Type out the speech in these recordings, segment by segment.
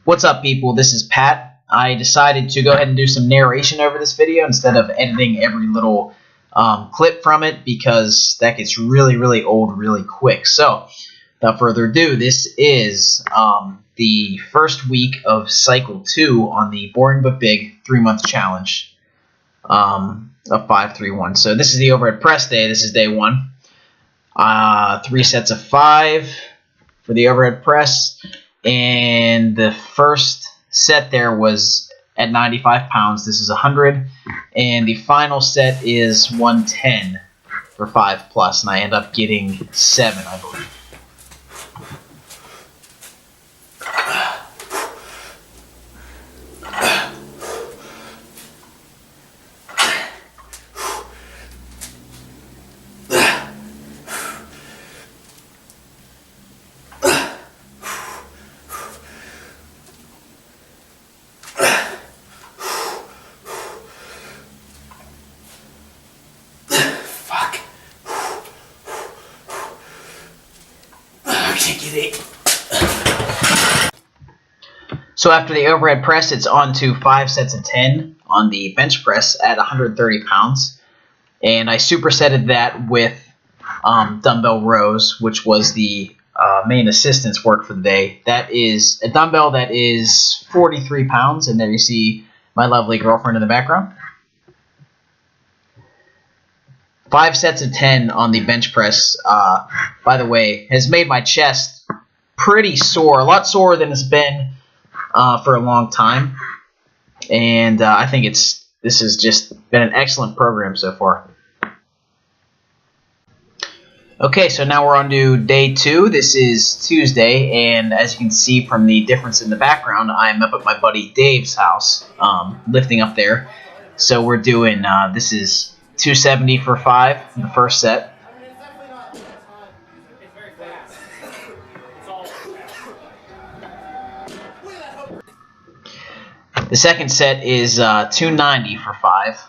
What's up, people? This is Pat. I decided to go ahead and do some narration over this video instead of editing every little clip from it, because that gets really old really quick. So, without further ado, this is the first week of Cycle 2 on the Boring But Big 3-month challenge of 5-3-1. So this is the overhead press day. This is day 1. 3 sets of 5 for the overhead press. And the first set there was at 95 pounds. This is 100. And the final set is 110 for 5 plus. And I end up getting 7, I believe. So after the overhead press, it's on to 5 sets of 10 on the bench press at 130 pounds. And I supersetted that with dumbbell rows, which was the main assistance work for the day. That is a dumbbell that is 43 pounds. And there you see my lovely girlfriend in the background. 5 sets of 10 on the bench press, by the way, has made my chest pretty sore. A lot sorer than it's been for a long time. And I think this has just been an excellent program so far. Okay, so now we're on to day 2. This is Tuesday, and as you can see from the difference in the background, I'm up at my buddy Dave's house, lifting up there. So we're doing, this is 270 for 5 in the first set. The second set is 290 for 5.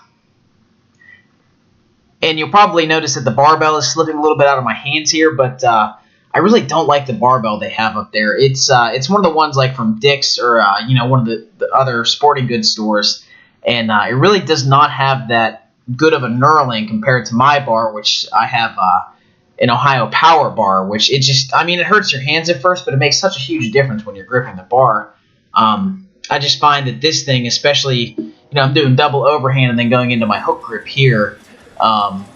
And you'll probably notice that the barbell is slipping a little bit out of my hands here, but I really don't like the barbell they have up there. It's one of the ones like from Dick's or one of the other sporting goods stores, and it really does not have that good of a knurling compared to my bar, which I have an Ohio Power bar, which it hurts your hands at first, but it makes such a huge difference when you're gripping the bar. I just find that this thing, especially, I'm doing double overhand and then going into my hook grip here,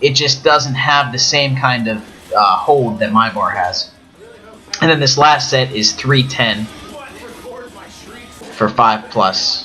it just doesn't have the same kind of hold that my bar has. And then this last set is 310 for 5 plus.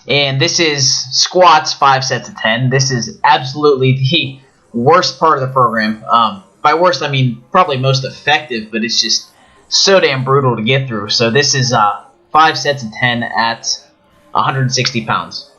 And this is squats, 5 sets of 10. This is absolutely the worst part of the program. By worst, I mean probably most effective, but it's just so damn brutal to get through. So this is 5 sets of 10 at 160 pounds.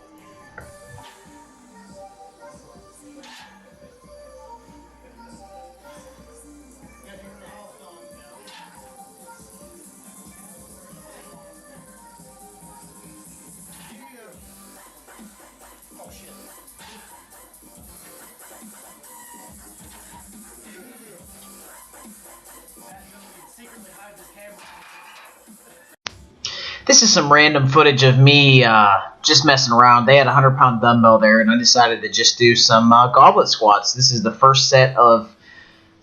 This is some random footage of me just messing around. They had a 100-pound dumbbell there, and I decided to just do some goblet squats. This is the first set of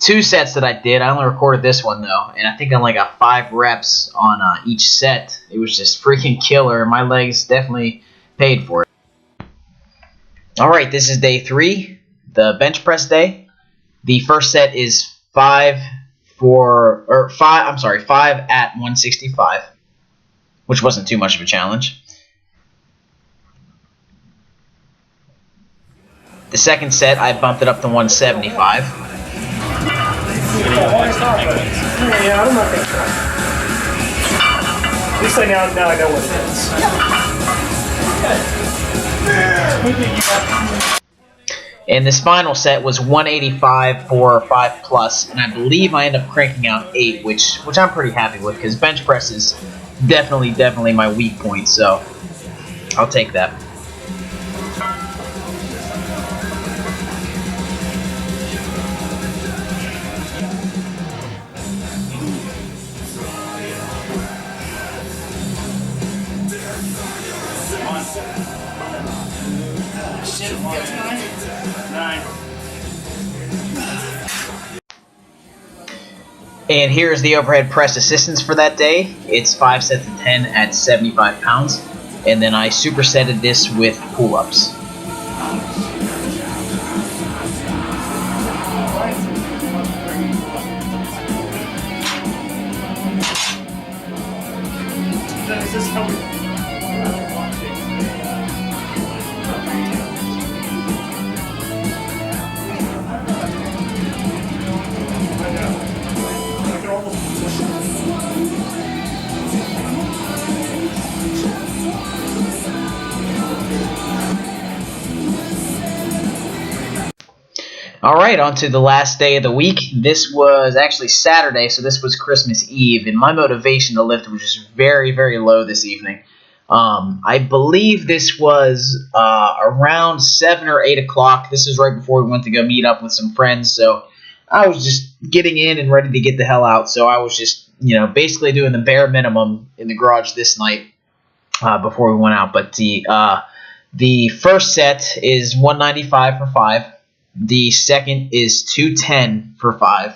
2 sets that I did. I only recorded this one, though, and I think I only got 5 reps on each set. It was just freaking killer. My legs definitely paid for it. All right, this is day 3, the bench press day. The first set is 5 at 165. Which wasn't too much of a challenge. The second set, I bumped it up to 175. Yeah, I'm not going to try. At least now I know what it is. And this final set was 185 for 5 plus, and I believe I ended up cranking out 8, which I'm pretty happy with, because bench press is definitely my weak point, so I'll take that. And here's the overhead press assistance for that day. It's 5 sets of 10 at 75 pounds. And then I supersetted this with pull-ups. Alright, on to the last day of the week. This was actually Saturday, so this was Christmas Eve, and my motivation to lift was just very low this evening. I believe this was around 7 or 8 o'clock. This is right before we went to go meet up with some friends, so I was just getting in and ready to get the hell out, so I was just, basically doing the bare minimum in the garage this night before we went out. But the first set is 195 for 5. The second is 210 for 5.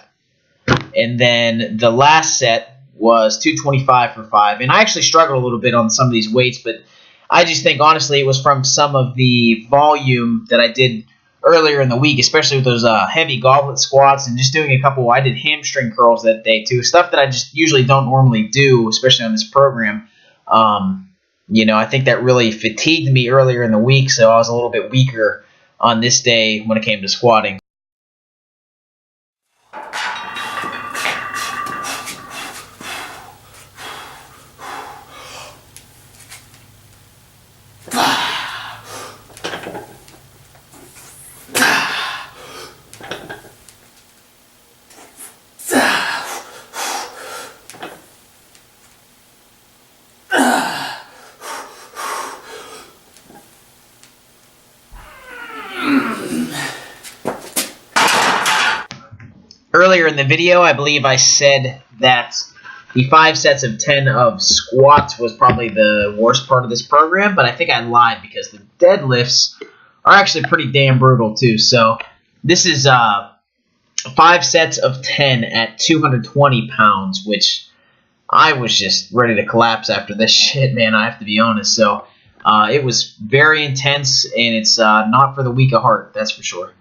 And then the last set was 225 for 5. And I actually struggled a little bit on some of these weights, but I just think, honestly, it was from some of the volume that I did earlier in the week, especially with those heavy goblet squats and just doing a couple. I did hamstring curls that day, too. Stuff that I just usually don't normally do, especially on this program. I think that really fatigued me earlier in the week, so I was a little bit weaker on this day when it came to squatting. Earlier in the video, I believe I said that the 5 sets of 10 of squats was probably the worst part of this program, but I think I lied because the deadlifts are actually pretty damn brutal too. So this is 5 sets of 10 at 220 pounds, which I was just ready to collapse after this shit, man, I have to be honest. So it was very intense, and it's not for the weak of heart, that's for sure.